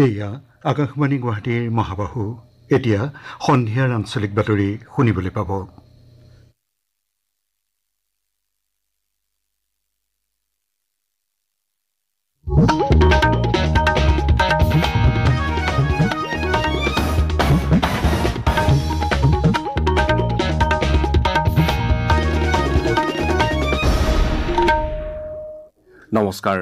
এয়া আকাশবাণী গুৱাহাটীৰ মহাবাহু। এতিয়া সন্ধিয়াৰ আঞ্চলিক বাতৰি শুনিবলৈ পাব। নমস্কাৰ।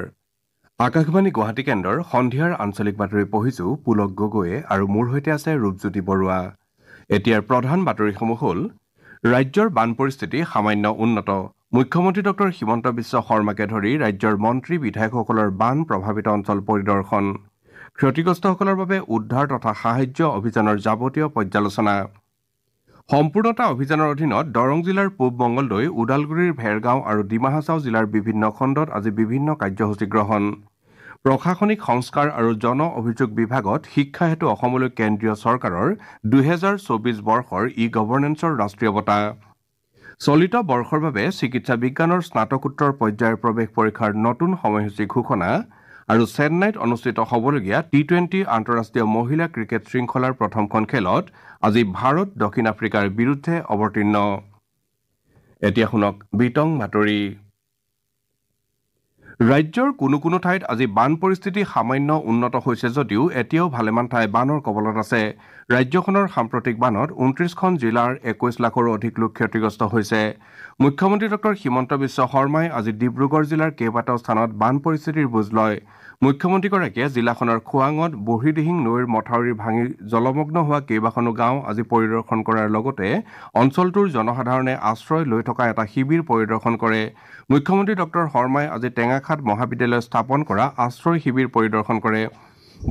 আকাশবাণী গুৱাহাটী কেন্দ্ৰৰ সন্ধিয়াৰ আঞ্চলিক বাতৰি পঢ়িছো পুলক গগৈয়ে আৰু মোৰ সৈতে আছে ৰূপজ্যোতি বৰুৱা। এতিয়াৰ প্ৰধান বাতৰিসমূহ হ'ল: ৰাজ্যৰ বান পৰিস্থিতি সামান্য উন্নত। মুখ্যমন্ত্ৰী ডঃ হিমন্ত বিশ্ব শৰ্মাকে ধৰি ৰাজ্যৰ মন্ত্ৰী বিধায়কসকলৰ বান প্ৰভাৱিত অঞ্চল পৰিদৰ্শন। ক্ষতিগ্ৰস্তসকলৰ বাবে উদ্ধাৰ তথা সাহায্য অভিযানৰ যাৱতীয় পৰ্যালোচনা। সম্পূৰ্ণতা অভিযানৰ অধীনত দৰং জিলাৰ পূব মংগলদৈ, ওদালগুৰিৰ ভেৰগাঁও আৰু ডিমা হাছাও জিলাৰ বিভিন্ন খণ্ডত আজি বিভিন্ন কাৰ্যসূচী গ্ৰহণ। প্ৰশাসনিক সংস্কাৰ আৰু জন অভিযোগ বিভাগত শিক্ষা হেতু অসমলৈ কেন্দ্ৰীয় চৰকাৰৰ 2024 বৰ্ষৰ ই-গভৰ্নেন্সৰ ৰাষ্ট্ৰীয় বঁটা। চলিত বৰ্ষৰ বাবে চিকিৎসা বিজ্ঞানৰ স্নাতকোত্তৰ পৰ্যায়ৰ প্ৰৱেশ পৰীক্ষাৰ নতুন সময়সূচী ঘোষণা। আৰু চেন্নাইত অনুষ্ঠিত হ'বলগীয়া টি-20 আন্তঃৰাষ্ট্ৰীয় মহিলা ক্ৰিকেট শৃংখলাৰ প্ৰথমখন খেলত আজি ভাৰত দক্ষিণ আফ্ৰিকাৰ বিৰুদ্ধে অৱতীৰ্ণ। এতিয়া শুনক বিতং বাতৰি। ৰাজ্যৰ কোনো কোনো ঠাইত আজি বান পৰিস্থিতি সামান্য উন্নত হৈছে যদিও এতিয়াও ভালেমান ঠাই বানৰ কবলত আছে। ৰাজ্যখনৰ সাম্প্ৰতিক বানত 29খন জিলাৰ 21 লাখৰো অধিক লোক ক্ষতিগ্ৰস্ত হৈছে। মুখ্যমন্ত্ৰী ডঃ হিমন্ত বিশ্ব শৰ্মাই আজি ডিব্ৰুগড় জিলাৰ কেইবাটাও স্থানত বান পৰিস্থিতিৰ বুজ লয়। মুখ্যমন্ত্ৰীগৰাকীয়ে জিলাখনৰ খোৱাঙত বুঢ়ীদিহিং নৈৰ মথাউৰি ভাঙি জলমগ্ন হোৱা কেইবাখনো গাঁও আজি পৰিদৰ্শন কৰাৰ লগতে অঞ্চলটোৰ জনসাধাৰণে আশ্ৰয় লৈ থকা এটা শিবিৰ পৰিদৰ্শন কৰে। মুখ্যমন্ত্ৰী ডঃ শৰ্মাই আজি টেঙাখাত মহাবিদ্যালয়ত স্থাপন কৰা আশ্ৰয় শিবিৰ পৰিদৰ্শন কৰে।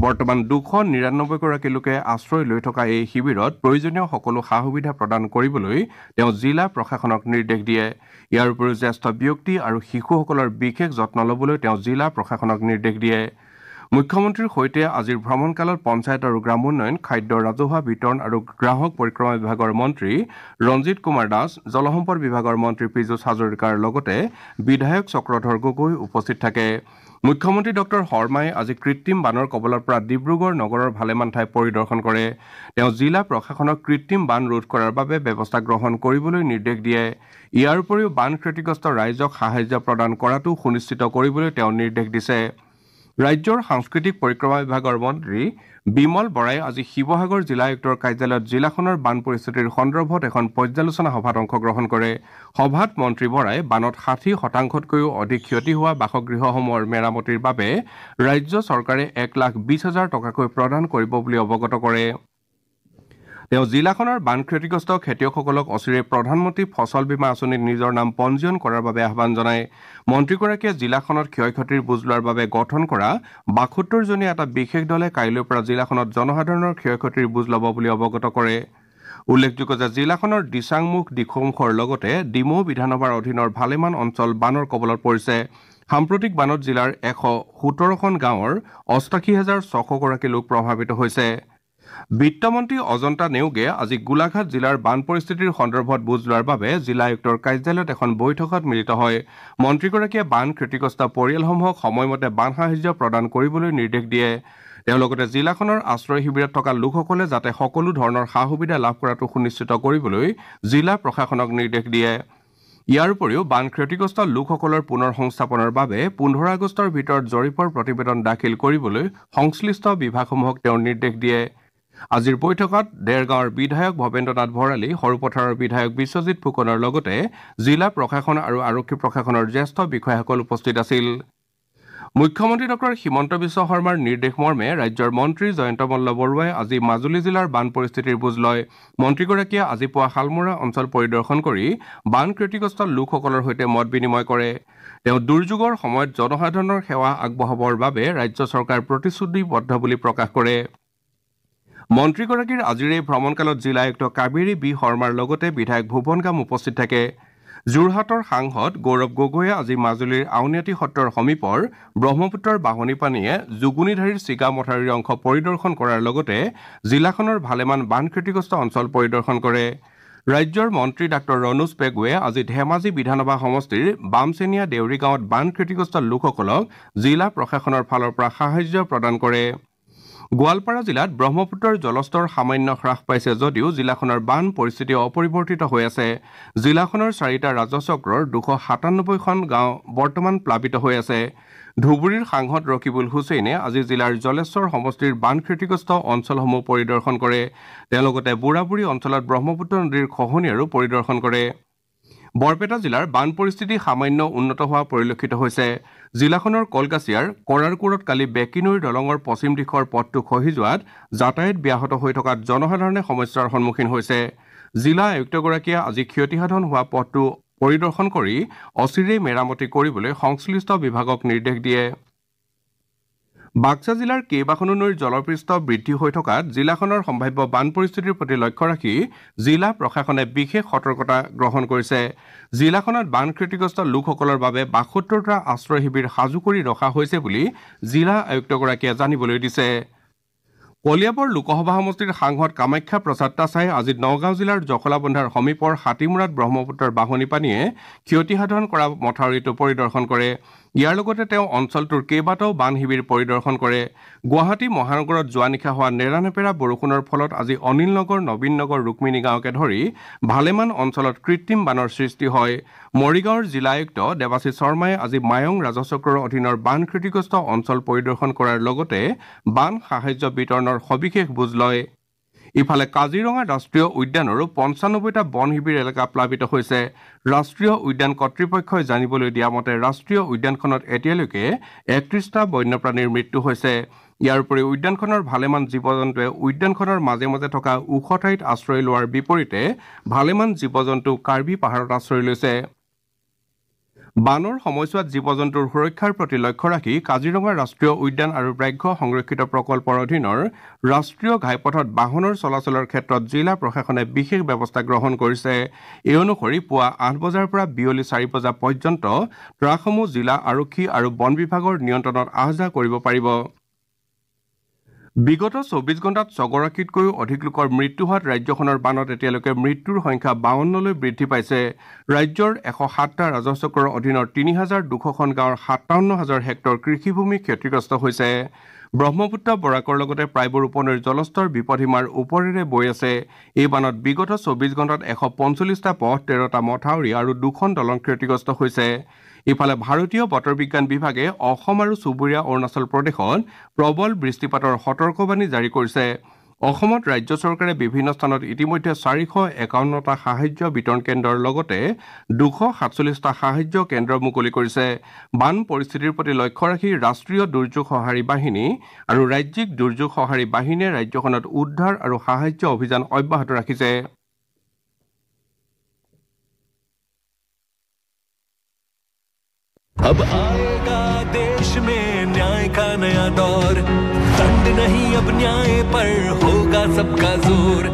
বৰ্তমান 299গৰাকী লোকে আশ্ৰয় লৈ থকা এই শিবিৰত প্ৰয়োজনীয় সকলো সা সুবিধা প্ৰদান কৰিবলৈ তেওঁ জিলা প্ৰশাসনক নিৰ্দেশ দিয়ে। ইয়াৰ উপৰিও জ্যেষ্ঠ ব্যক্তি আৰু শিশুসকলৰ বিশেষ যত্ন ল'বলৈ তেওঁ জিলা প্ৰশাসনক নিৰ্দেশ দিয়ে। মুখ্যমন্ত্ৰীৰ সৈতে আজিৰ ভ্ৰমণকালত পঞ্চায়ত আৰু গ্ৰামোন্নয়ন, খাদ্য ৰাজহুৱা বিতৰণ আৰু গ্ৰাহক পৰিক্ৰমা বিভাগৰ মন্ত্ৰী ৰঞ্জিত কুমাৰ দাস, জলসম্পদ বিভাগৰ মন্ত্ৰী পীযুষ হাজৰিকাৰ লগতে বিধায়ক চক্ৰধৰ গগৈ উপস্থিত থাকে। মুখ্যমন্ত্ৰী ডঃ শৰ্মাই আজি কৃত্ৰিম বানৰ কবলৰ পৰা ডিব্ৰুগড় নগৰৰ ভালেমান ঠাই পৰিদৰ্শন কৰে। তেওঁ জিলা প্ৰশাসনক কৃত্ৰিম বান ৰোধ কৰাৰ বাবে ব্যৱস্থা গ্ৰহণ কৰিবলৈ নিৰ্দেশ দিয়ে। ইয়াৰ উপৰিও বান ক্ষতিগ্ৰস্ত ৰাইজক সাহায্য প্ৰদান কৰাটো সুনিশ্চিত কৰিবলৈ তেওঁ নিৰ্দেশ দিছে। ৰাজ্যৰ সাংস্কৃতিক পৰিক্ৰমা বিভাগৰ মন্ত্ৰী বিমল বৰাই আজি শিৱসাগৰ জিলা আয়ুক্তৰ কাৰ্যালয়ত জিলাখনৰ বান পৰিস্থিতিৰ সন্দৰ্ভত এখন পৰ্যালোচনা সভাত অংশগ্ৰহণ কৰে। সভাত মন্ত্ৰী বৰাই বানত 60%তকৈও অধিক ক্ষতি হোৱা বাসগৃহসমূহৰ মেৰামতিৰ বাবে ৰাজ্য চৰকাৰে 1,20,000 টকাকৈ প্ৰদান কৰিব বুলি অৱগত কৰে। তেওঁ জিলাখনৰ বান ক্ষতিগ্ৰস্ত খেতিয়কসকলক অচিৰে প্ৰধানমন্ত্ৰী ফচল বীমা আঁচনিত নিজৰ নাম পঞ্জীয়ন কৰাৰ বাবে আহ্বান জনায়। মন্ত্ৰীগৰাকীয়ে জিলাখনত ক্ষয় ক্ষতিৰ বুজ লোৱাৰ বাবে গঠন কৰা 72জনীয়া এটা বিশেষ দলে কাইলৈৰ পৰা জিলাখনত জনসাধাৰণৰ ক্ষয় ক্ষতিৰ বুজ ল'ব বুলি অৱগত কৰে। উল্লেখযোগ্য যে জিলাখনৰ দিচাংমুখ, দিখৌমুখৰ লগতে ডিমৌ বিধানসভাৰ অধীনৰ ভালেমান অঞ্চল বানৰ কবলত পৰিছে। সাম্প্ৰতিক বানত জিলাৰ 117খন গাঁৱৰ 88,600গৰাকী লোক প্ৰভাৱিত হৈছে। বিত্তমন্ত্ৰী অজন্তা নেওগে আজি গোলাঘাট জিলাৰ বান পৰিস্থিতিৰ সন্দৰ্ভত বুজ লোৱাৰ বাবে জিলা আয়ুক্তৰ কাৰ্যালয়ত এখন বৈঠকত মিলিত হয়। মন্ত্ৰীগৰাকীয়ে বান ক্ষতিগ্ৰস্ত পৰিয়ালসমূহক সময়মতে বান সাহায্য প্ৰদান কৰিবলৈ নিৰ্দেশ দিয়ে। তেওঁ লগতে জিলাখনৰ আশ্ৰয় শিবিৰত থকা লোকসকলে যাতে সকলো ধৰণৰ সা সুবিধা লাভ কৰাটো সুনিশ্চিত কৰিবলৈ জিলা প্ৰশাসনক নিৰ্দেশ দিয়ে। ইয়াৰ উপৰিও বান ক্ষতিগ্ৰস্ত লোকসকলৰ পুনৰ সংস্থাপনৰ বাবে 15 আগষ্টৰ ভিতৰত জৰীপৰ প্ৰতিবেদন দাখিল কৰিবলৈ সংশ্লিষ্ট বিভাগসমূহক তেওঁ নিৰ্দেশ দিয়ে। আজিৰ বৈঠকত দেৰগাঁৱৰ বিধায়ক ভৱেন্দ্ৰ নাথ ভৰালী, সৰুপথাৰৰ বিধায়ক বিশ্বজিৎ ফুকনৰ লগতে জিলা প্ৰশাসন আৰু আৰক্ষী প্ৰশাসনৰ জ্যেষ্ঠ বিষয়াসকল উপস্থিত আছিল। মুখ্যমন্ত্ৰী ডঃ হিমন্ত বিশ্ব শৰ্মাৰ নিৰ্দেশ মৰ্মে ৰাজ্যৰ মন্ত্ৰী জয়ন্ত মল্ল বৰুৱাই আজি মাজুলী জিলাৰ বান পৰিস্থিতিৰ বুজ লয়। মন্ত্ৰীগৰাকীয়ে আজি পুৱা শালমৰা অঞ্চল পৰিদৰ্শন কৰি বান ক্ষতিগ্ৰস্ত লোকসকলৰ সৈতে মত বিনিময় কৰে। তেওঁ দুৰ্যোগৰ সময়ত জনসাধাৰণৰ সেৱা আগবঢ়াবৰ বাবে ৰাজ্য চৰকাৰ প্ৰতিশ্ৰুতিবদ্ধ বুলি প্ৰকাশ কৰে। মন্ত্ৰীগৰাকীৰ আজিৰ এই ভ্ৰমণকালত জিলা আয়ুক্ত কাবেৰী বি শৰ্মাৰ লগতে বিধায়ক ভুৱন গাম উপস্থিত থাকে। যোৰহাটৰ সাংসদ গৌৰৱ গগৈয়ে আজি মাজুলীৰ আউনীআটী সত্ৰৰ সমীপৰ ব্ৰহ্মপুত্ৰৰ বাঢ়নী পানীয়ে জুগুনিধাৰীৰ চিগা মথাউৰিৰ অংশ পৰিদৰ্শন কৰাৰ লগতে জিলাখনৰ ভালেমান বান ক্ষতিগ্ৰস্ত অঞ্চল পৰিদৰ্শন কৰে। ৰাজ্যৰ মন্ত্ৰী ডাঃ ৰণোজ পেগুৱে আজি ধেমাজি বিধানসভা সমষ্টিৰ বামচেনিয়া দেউৰী গাঁৱত বান ক্ষতিগ্ৰস্ত লোকসকলক জিলা প্ৰশাসনৰ ফালৰ পৰা সাহায্য প্ৰদান কৰে। গোৱালপাৰা জিলাত ব্ৰহ্মপুত্ৰৰ জলস্তৰ সামান্য হ্ৰাস পাইছে যদিও জিলাখনৰ বান পৰিস্থিতি অপৰিৱৰ্তিত হৈ আছে। জিলাখনৰ 4টা ৰাজচক্ৰৰ 297খন গাঁও বৰ্তমান প্লাবিত হৈ আছে। ধুবুৰীৰ সাংসদ ৰকিবুল হুছেইনে আজি জিলাৰ জলেশ্বৰ সমষ্টিৰ বান ক্ষতিগ্ৰস্ত অঞ্চলসমূহ পৰিদৰ্শন কৰে। তেওঁ লগতে বুঢ়াবুঢ়ী অঞ্চলত ব্ৰহ্মপুত্ৰ নদীৰ খহনীয়াৰো পৰিদৰ্শন কৰে। বৰপেটা জিলাৰ বান পৰিস্থিতি সামান্য উন্নত হোৱা পৰিলক্ষিত হৈছে। জিলাখনৰ কলগাছিয়াৰ কৰাৰকুৰত কালি বেকিনৈৰ দলঙৰ পশ্চিম দিশৰ পথটো খহি যোৱাত যাতায়াত ব্যাহত হৈ থকাত জনসাধাৰণে সমস্যাৰ সন্মুখীন হৈছে। জিলা আয়ুক্তগৰাকীয়ে আজি ক্ষতিসাধন হোৱা পথটো পৰিদৰ্শন কৰি অচিৰেই মেৰামতি কৰিবলৈ সংশ্লিষ্ট বিভাগক নিৰ্দেশ দিয়ে। বাক্সা জিলাৰ কেইবাখনো নৈৰ জলপৃষ্ঠ বৃদ্ধি হৈ থকাত জিলাখনৰ সম্ভাৱ্য বান পৰিস্থিতিৰ প্ৰতি লক্ষ্য ৰাখি জিলা প্ৰশাসনে বিশেষ সতৰ্কতা গ্ৰহণ কৰিছে। জিলাখনত বান ক্ষতিগ্ৰস্ত লোকসকলৰ বাবে ৭২টা আশ্ৰয় শিবিৰ সাজু কৰি ৰখা হৈছে বুলি জিলা আয়ুক্তগৰাকীয়ে জানিবলৈ দিছে। কলিয়াবৰ লোকসভা সমষ্টিৰ সাংসদ কামাখ্যা প্ৰসাদ তাছাই আজি নগাঁও জিলাৰ জখলাবন্ধাৰ সমীপৰ হাতীমূৰাত ব্ৰহ্মপুত্ৰৰ বাঢ়নি পানীয়ে ক্ষতিসাধন কৰা মথাউৰিটো পৰিদৰ্শন কৰে। ইয়াৰ লগতে তেওঁ অঞ্চলটোৰ কেইবাটাও বান শিবিৰ পৰিদৰ্শন কৰে। গুৱাহাটী মহানগৰত যোৱা নিশা হোৱা নেৰানেপেৰা বৰষুণৰ ফলত আজি অনিল নগৰ, নবীন নগৰ, ৰুক্মিণী গাঁৱকে ধৰি ভালেমান অঞ্চলত কৃত্ৰিম বানৰ সৃষ্টি হয়। মৰিগাঁৱৰ জিলা আয়ুক্ত দেৱাশীষ শৰ্মাই আজি মায়ং ৰাজচক্ৰৰ অধীনৰ বান ক্ষতিগ্ৰস্ত অঞ্চল পৰিদৰ্শন কৰাৰ লগতে বান সাহায্য বিতৰণৰ সবিশেষ বুজ লয়। ইফালে কাজিৰঙা ৰাষ্ট্ৰীয় উদ্যানৰো ৯৫টা বন শিবিৰ এলেকা প্লাবিত হৈছে। ৰাষ্ট্ৰীয় উদ্যান কৰ্তৃপক্ষই জানিবলৈ দিয়া মতে ৰাষ্ট্ৰীয় উদ্যানখনত এতিয়ালৈকে ৩১টা বন্যপ্ৰাণীৰ মৃত্যু হৈছে। ইয়াৰ উপৰি উদ্যানখনৰ ভালেমান জীৱ জন্তুৱে উদ্যানখনৰ মাজে মাজে থকা ওখ ঠাইত আশ্ৰয় লোৱাৰ বিপৰীতে ভালেমান জীৱ জন্তু কাৰ্বি পাহাৰত আশ্ৰয় লৈছে। বানৰ সময়ছোৱাত জীৱ জন্তুৰ সুৰক্ষাৰ প্ৰতি লক্ষ্য ৰাখি কাজিৰঙা ৰাষ্ট্ৰীয় উদ্যান আৰু ব্যাঘ্ৰ সংৰক্ষিত প্ৰকল্পৰ অধীনৰ ৰাষ্ট্ৰীয় ঘাইপথত বাহনৰ চলাচলৰ ক্ষেত্ৰত জিলা প্ৰশাসনে বিশেষ ব্যৱস্থা গ্ৰহণ কৰিছে। এই অনুসৰি পুৱা ৮ বজাৰ পৰা বিয়লি ৪ বজা পৰ্যন্ত ট্ৰাকসমূহ জিলা আৰক্ষী আৰু বন বিভাগৰ নিয়ন্ত্ৰণত আহ-যাহ কৰিব পাৰিব। বিগত ২৪ ঘণ্টাত ৬গৰাকীতকৈও অধিক লোকৰ মৃত্যু হোৱাত ৰাজ্যখনৰ বানত এতিয়ালৈকে মৃত্যুৰ সংখ্যা ৫২লৈ বৃদ্ধি পাইছে। ৰাজ্যৰ ১০৭টা ৰাজচক্ৰৰ অধীনৰ ৩,২০০খন গাঁৱৰ ৫৭,০০০ হেক্টৰ কৃষিভূমি ক্ষতিগ্ৰস্ত হৈছে। ব্ৰহ্মপুত্ৰ বৰাকৰ লগতে প্ৰায়বোৰ উপনৈৰ জলস্তৰ বিপদসীমাৰ ওপৰেৰে বৈ আছে। এই বানত বিগত ২৪ ঘণ্টাত ১৪৫টা পথ, ১৩টা মথাউৰি আৰু ২খন দলং ক্ষতিগ্ৰস্ত হৈছে। ইফালে ভাৰতীয় বতৰ বিজ্ঞান বিভাগে অসম আৰু চুবুৰীয়া অৰুণাচল প্ৰদেশত প্ৰবল বৃষ্টিপাতৰ সতৰ্কবাণী জাৰি কৰিছে। অসমত ৰাজ্য চৰকাৰে বিভিন্ন স্থানত ইতিমধ্যে ৪৫১টা সাহায্য বিতৰণ কেন্দ্ৰৰ লগতে ২৪৭টা সাহায্য কেন্দ্ৰ মুকলি কৰিছে। বান পৰিস্থিতিৰ প্ৰতি লক্ষ্য ৰাখি ৰাষ্ট্ৰীয় দুৰ্যোগ সঁহাৰি বাহিনী আৰু ৰাজ্যিক দুৰ্যোগ সঁহাৰি বাহিনীয়ে ৰাজ্যখনত উদ্ধাৰ আৰু সাহায্য অভিযান অব্যাহত ৰাখিছে। अब आएगा देश में न्याय का नया दौर, दंड नहीं अब न्याय पर होगा सबका जोर।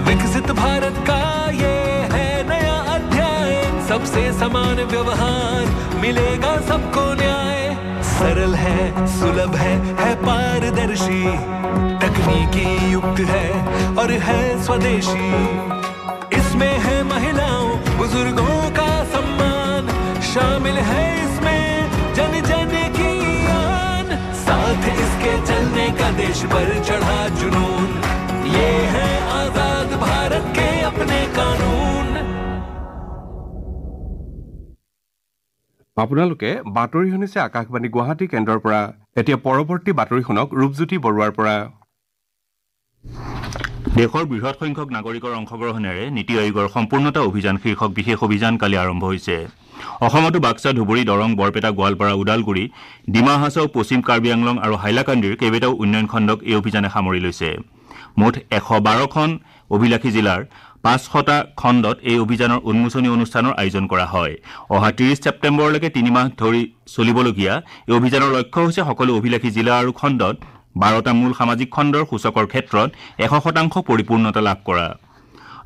विकसित भारत का ये है नया अध्याय, सबसे समान व्यवहार मिलेगा सबको न्याय। सरल है, सुलभ है पारदर्शी, तकनीकी युक्त है और है स्वदेशी। इसमें है महिलाओं बुजुर्गों का सम्मान, शामिल है इसमें जन जन की आन। साथ इसके चलने का देश पर चढ़ा जुनून, ये है आजाद भारत के अपने कानून। আপোনালোকে বাতৰি শুনিছে আকাশবাণী গুৱাহাটী কেন্দ্ৰৰ পৰা। এতিয়া পৰৱৰ্তী বাতৰি শুনক ৰূপজ্যোতি বৰুৱাৰ পৰা। দেশৰ বৃহৎ সংখ্যক নাগৰিকৰ অংশগ্ৰহণেৰে নীতি আয়োগৰ সম্পূৰ্ণতা অভিযান শীৰ্ষক বিশেষ অভিযান কালি আৰম্ভ হৈছে। অসমতো বাক্সা, ধুবুৰী, দৰং, বৰপেটা, গোৱালপাৰা, ওদালগুৰি, ডিমা হাছাও, পশ্চিম কাৰ্বি আংলং আৰু হাইলাকান্দিৰ কেইবাটাও উন্নয়ন খণ্ডক এই অভিযানে সামৰি লৈছে। মুঠ ১১২খন অভিলাষী জিলাৰ ৫০০টা খণ্ডত এই অভিযানৰ উন্মোচনী অনুষ্ঠানৰ আয়োজন কৰা হয়। অহা ৩০ ছেপ্টেম্বৰলৈকে ৩ মাহ ধৰি চলিবলগীয়া এই অভিযানৰ লক্ষ্য হৈছে সকলো অভিলাষী জিলা আৰু খণ্ডত ১২টা মূল সামাজিক খণ্ডৰ সূচকৰ ক্ষেত্ৰত ১০০% পৰিপূৰ্ণতা লাভ কৰা।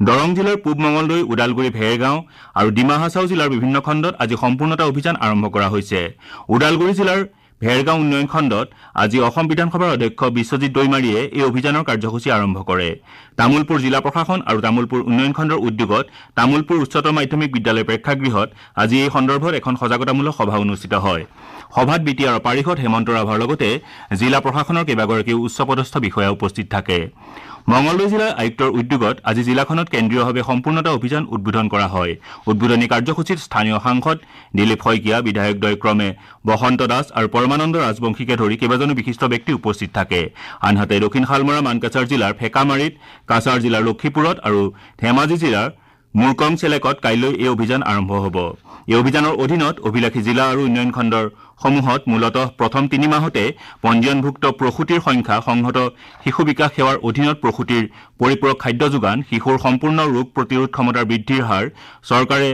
দৰং জিলাৰ পূব মঙলদৈ, ওদালগুৰি, ভেৰগাঁও আৰু ডিমা হাছাও জিলাৰ বিভিন্ন খণ্ডত আজি সম্পূৰ্ণতা অভিযান আৰম্ভ কৰা হৈছে। ওদালগুৰি জিলাৰ ভেৰগাঁও উন্নয়ন খণ্ডত আজি অসম বিধানসভাৰ অধ্যক্ষ বিশ্বজিৎ দৈমাৰীয়ে এই অভিযানৰ কাৰ্যসূচী আৰম্ভ কৰে। তামুলপুৰ জিলা প্ৰশাসন আৰু তামুলপুৰ উন্নয়ন খণ্ডৰ উদ্যোগত তামুলপুৰ উচ্চতৰ মাধ্যমিক বিদ্যালয় প্ৰেক্ষাগৃহত আজি এই সন্দৰ্ভত এখন সজাগতামূলক সভা অনুষ্ঠিত হয়। সভাত বি টি আৰৰ পাৰিষদ হেমন্ত ৰাভাৰ লগতে জিলা প্ৰশাসনৰ কেইবাগৰাকীও উচ্চপদস্থ বিষয়া উপস্থিত থাকে। মঙলদৈ জিলাৰ আয়ুক্তৰ উদ্যোগত আজি জিলাখনত কেন্দ্ৰীয়ভাৱে সম্পূৰ্ণতা অভিযান উদ্বোধন কৰা হয়। উদ্বোধনী কাৰ্যসূচীত স্থানীয় সাংসদ দিলীপ শইকীয়া, বিধায়কদ্বয় ক্ৰমে বসন্ত দাস আৰু পৰমানন্দ ৰাজবংশীকে ধৰি কেইবাজনো বিশিষ্ট ব্যক্তি উপস্থিত থাকে। আনহাতে দক্ষিণ শালমৰা মানকাছাৰ জিলাৰ ফেকামাৰীত, কাছাৰ জিলাৰ লক্ষীপুৰত আৰু ধেমাজি জিলাৰ মুৰকং চেলেকত কাইলৈ এই অভিযান আৰম্ভ হ'ব। এই অভিযানৰ অধীনত অভিলাষী জিলা আৰু উন্নয়ন খণ্ডৰ সমূহত মূলতঃ প্ৰথম 3 মাহতে পঞ্জীয়নভুক্ত প্ৰসূতিৰ সংখ্যা, সংহত শিশু বিকাশ সেৱাৰ অধীনত প্ৰসূতিৰ পৰিপূৰক খাদ্য যোগান, শিশুৰ সম্পূৰ্ণ ৰোগ প্ৰতিৰোধ ক্ষমতাৰ বৃদ্ধিৰ হাৰ, চৰকাৰে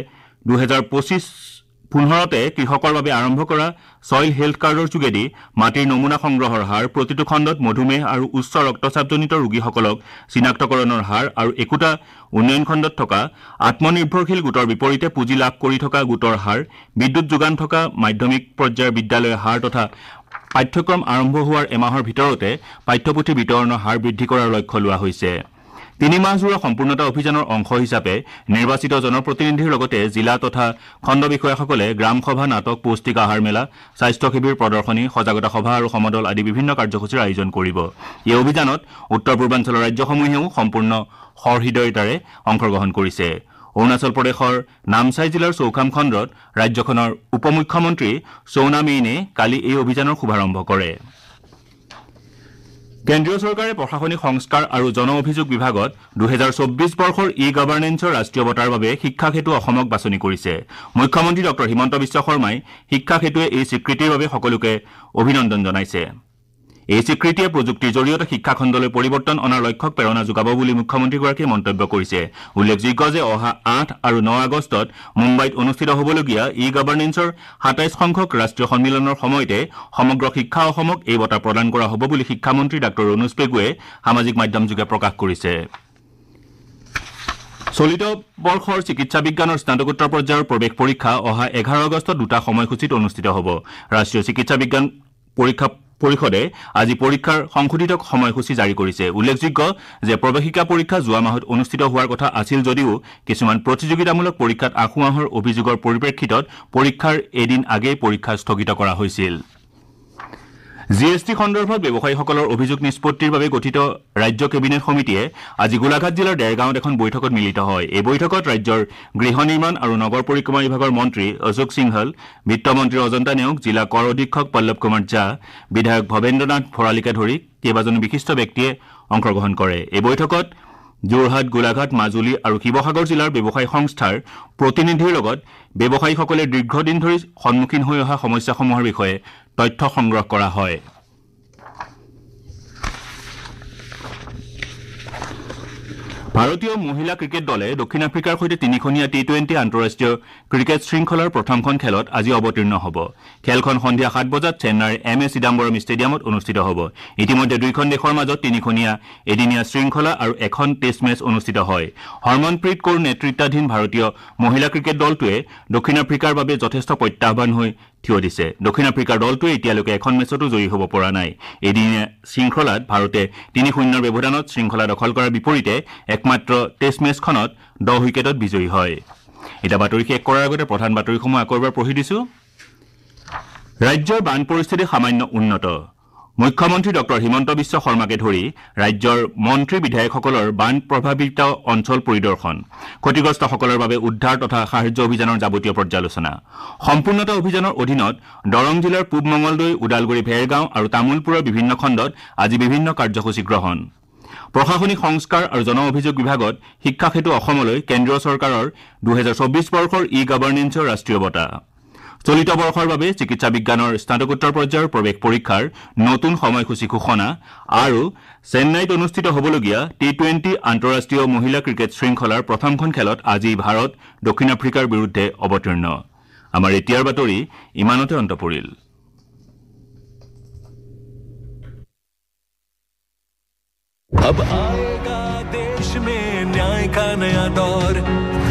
2025-15তে কৃষকৰ বাবে আৰম্ভ কৰা ছইল হেল্থ কাৰ্ডৰ যোগেদি মাটিৰ নমুনা সংগ্ৰহৰ হাৰ, প্ৰতিটো খণ্ডত মধুমেহ আৰু উচ্চ ৰক্তচাপজনিত ৰোগীসকলক চিনাক্তকৰণৰ হাৰ আৰু একোটা উন্নয়ন খণ্ডত থকা আত্মনিৰ্ভৰশীল গোটৰ বিপৰীতে পুঁজি লাভ কৰি থকা গোটৰ হাৰ, বিদ্যুৎ যোগান থকা মাধ্যমিক পৰ্যায়ৰ বিদ্যালয়ৰ হাৰ তথা পাঠ্যক্ৰম আৰম্ভ হোৱাৰ এমাহৰ ভিতৰতে পাঠ্যপুথি বিতৰণৰ হাৰ বৃদ্ধি কৰাৰ লক্ষ্য লোৱা হৈছে। 3 মাহজোৰা সম্পূৰ্ণতা অভিযানৰ অংশ হিচাপে নিৰ্বাচিত জনপ্ৰতিনিধিৰ লগতে জিলা তথা খণ্ড বিষয়াসকলে গ্ৰাম সভা, নাটক, পৌষ্টিক আহাৰ মেলা, স্বাস্থ্য শিবিৰ প্ৰদৰ্শনী, সজাগতা সভা আৰু সমদল আদি বিভিন্ন কাৰ্যসূচীৰ আয়োজন কৰিব। এই অভিযানত উত্তৰ পূৰ্বাঞ্চলৰ ৰাজ্যসমূহেও সম্পূৰ্ণ সহৃদয়তাৰে অংশগ্ৰহণ কৰিছে। অৰুণাচল প্ৰদেশৰ নামচাই জিলাৰ চৌখাম খণ্ডত ৰাজ্যখনৰ উপ মুখ্যমন্ত্ৰী চৌনা মেইনে কালি এই অভিযানৰ শুভাৰম্ভ কৰে। কেন্দ্ৰীয় চৰকাৰে প্ৰশাসনিক সংস্কাৰ আৰু জন অভিযোগ বিভাগত 2024 বৰ্ষৰ ই-গভাৰ্নেন্সৰ ৰাষ্ট্ৰীয় বঁটাৰ বাবে শিক্ষা সেতু অসমক বাছনি কৰিছে। মুখ্যমন্ত্ৰী ডঃ হিমন্ত বিশ্ব শৰ্মাই শিক্ষা সেতুৱে এই স্বীকৃতিৰ বাবে সকলোকে অভিনন্দন জনাইছে। এই স্বীকৃতিয়ে প্ৰযুক্তিৰ জৰিয়তে শিক্ষা খণ্ডলৈ পৰিৱৰ্তন অনাৰ লক্ষ্যক প্ৰেৰণা যোগাব বুলি মুখ্যমন্ত্ৰীগৰাকীয়ে মন্তব্য কৰিছে। উল্লেখযোগ্য যে অহা 8 আৰু 9 আগষ্টত মুম্বাইত অনুষ্ঠিত হ'বলগীয়া ই-গভাৰ্নেন্সৰ 27 সংখ্যক ৰাষ্ট্ৰীয় সন্মিলনৰ সময়তে সমগ্ৰ শিক্ষা অসমক এই বঁটা প্ৰদান কৰা হ'ব বুলি শিক্ষামন্ত্ৰী ডাঃ ৰণোজ পেগুৱে সামাজিক মাধ্যমযোগে প্ৰকাশ কৰিছে। চলিত বৰ্ষৰ চিকিৎসা বিজ্ঞানৰ স্নাতকোত্তৰ পৰ্যায়ৰ প্ৰৱেশ পৰীক্ষা অহা 11 আগষ্টত 2টা সময়সূচীত অনুষ্ঠিত হ'ব। ৰাষ্ট্ৰীয় চিকিৎসা বিজ্ঞান পৰীক্ষা পৰিষদে আজি পৰীক্ষাৰ সংশোধিত সময়সূচী জাৰি কৰিছে। উল্লেখযোগ্য যে প্ৰৱেশিকা পৰীক্ষা যোৱা মাহত অনুষ্ঠিত হোৱাৰ কথা আছিল যদিও কিছুমান প্ৰতিযোগিতামূলক পৰীক্ষাত আসোঁৱাহৰ অভিযোগৰ পৰিপ্ৰেক্ষিতত পৰীক্ষাৰ এদিন আগেয়ে পৰীক্ষা স্থগিত কৰা হৈছিল। জিএছটি সন্দৰ্ভত ব্যৱসায়ীসকলৰ অভিযোগ নিষ্পত্তিৰ বাবে গঠিত ৰাজ্য কেবিনেট সমিতিয়ে আজি গোলাঘাট জিলাৰ ডেৰগাঁৱত এখন বৈঠকত মিলিত হয়। এই বৈঠকত ৰাজ্যৰ গৃহ নিৰ্মাণ আৰু নগৰ পৰিক্ৰমা বিভাগৰ মন্ত্ৰী অশোক সিংহল, বিত্তমন্ত্ৰী অজন্তা নেওগ, জিলা কৰ অধীক্ষক পল্লৱ কুমাৰ ঝা, বিধায়ক ভৱেন্দ্ৰনাথ ভৰালীকে ধৰি কেইবাজনো বিশিষ্ট ব্যক্তিয়ে অংশগ্ৰহণ কৰে। এই বৈঠকত যোৰহাট, গোলাঘাট, মাজুলী আৰু শিৱসাগৰ জিলাৰ ব্যৱসায়ী সংস্থাৰ প্ৰতিনিধিৰ লগত ব্যৱসায়ীসকলে দীৰ্ঘদিন ধৰি সন্মুখীন হৈ অহা সমস্যাসমূহৰ বিষয়ে তথ্য সংগ্ৰহ কৰা হয়। ভাৰতীয় মহিলা ক্ৰিকেট দলে দক্ষিণ আফ্ৰিকাৰ সৈতে 3খনীয়া টি-20 আন্তঃৰাষ্ট্ৰীয় ক্ৰিকেট শৃংখলাৰ প্ৰথমখন খেলত আজি অৱতীৰ্ণ হ'ব। খেলখন সন্ধিয়া 7 বজাত চেন্নাইৰ এম.এ. চিদাম্বৰম ষ্টেডিয়ামত অনুষ্ঠিত হ'ব। ইতিমধ্যে দুয়োখন দেশৰ মাজত 3খনীয়া এদিনীয়া শৃংখলা আৰু এখন টেষ্ট মেচ অনুষ্ঠিত হয়। হৰমনপ্ৰীত কৌৰ নেতৃত্বাধীন ভাৰতীয় মহিলা ক্ৰিকেট দলটোৱে দক্ষিণ আফ্ৰিকাৰ বাবে যথেষ্ট প্ৰত্যাহ্বান হৈ থিয় দিছে। দক্ষিণ আফ্ৰিকাৰ দলটোৱে এতিয়ালৈকে এখন মেচতো জয়ী হ'ব পৰা নাই। এদিনীয়া শৃংখলাত ভাৰতে 3-0 ব্যৱধানত শৃংখলা দখল কৰাৰ বিপৰীতে একমাত্ৰ টেষ্ট মেচখনত 10 উইকেটত বিজয়ী হয়। এটা বাতৰি শেষ কৰাৰ আগতে প্ৰধান বাতৰিসমূহ আকৌ এবাৰ পঢ়ি দিছো। ৰাজ্যৰ বান পৰিস্থিতি সামান্য উন্নত। মুখ্যমন্ত্ৰী ডঃ হিমন্ত বিশ্ব শৰ্মাকে ধৰি ৰাজ্যৰ মন্ত্ৰী বিধায়কসকলৰ বান প্ৰভাৱিত অঞ্চল পৰিদৰ্শন, ক্ষতিগ্ৰস্তসকলৰ বাবে উদ্ধাৰ তথা সাহায্য অভিযানৰ যাৱতীয় পৰ্যালোচনা। সম্পূৰ্ণতা অভিযানৰ অধীনত দৰং জিলাৰ পূব মঙলদৈ, ওদালগুৰি, ভেৰগাঁও আৰু তামুলপুৰৰ বিভিন্ন খণ্ডত আজি বিভিন্ন কাৰ্যসূচী গ্ৰহণ। প্ৰশাসনিক সংস্কাৰ আৰু জন অভিযোগ বিভাগত শিক্ষা সেতু অসমলৈ কেন্দ্ৰীয় চৰকাৰৰ 2024 বৰ্ষৰ ই-গভাৰ্নেন্সৰ ৰাষ্ট্ৰীয় বঁটা। চলিত বৰ্ষৰ বাবে চিকিৎসা বিজ্ঞানৰ স্নাতকোত্তৰ পৰ্যায়ৰ প্ৰৱেশ পৰীক্ষাৰ নতুন সময়সূচী ঘোষণা আৰু চেন্নাইত অনুষ্ঠিত হ'বলগীয়া টি-20 আন্তঃৰাষ্ট্ৰীয় মহিলা ক্ৰিকেট শৃংখলাৰ প্ৰথমখন খেলত আজি ভাৰত দক্ষিণ আফ্ৰিকাৰ বিৰুদ্ধে অৱতীৰ্ণ। আমাৰ এতিয়াৰ বাতৰি ইমানতে অন্ত পৰিল। अब आएगा देश में न्याय का नया दौर,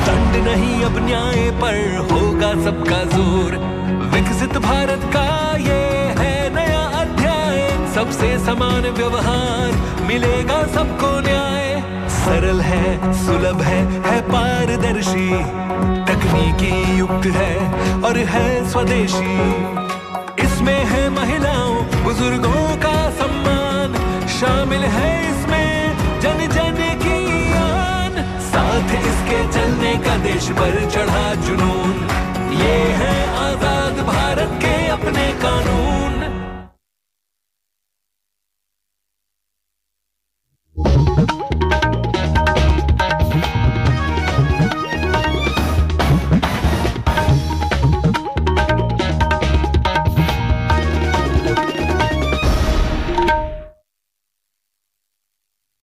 दंड नहीं अब न्याय पर होगा सबका जोर, विकसित भारत का ये है से समान व्यवहार, मिलेगा सबको न्याय। सरल है, सुलभ है पारदर्शी, तकनीकी युक्त है और है स्वदेशी। इसमें है महिलाओं बुजुर्गों का सम्मान, शामिल है इसमें जन जन की आन। साथ इसके चलने का देश पर चढ़ा जुनून,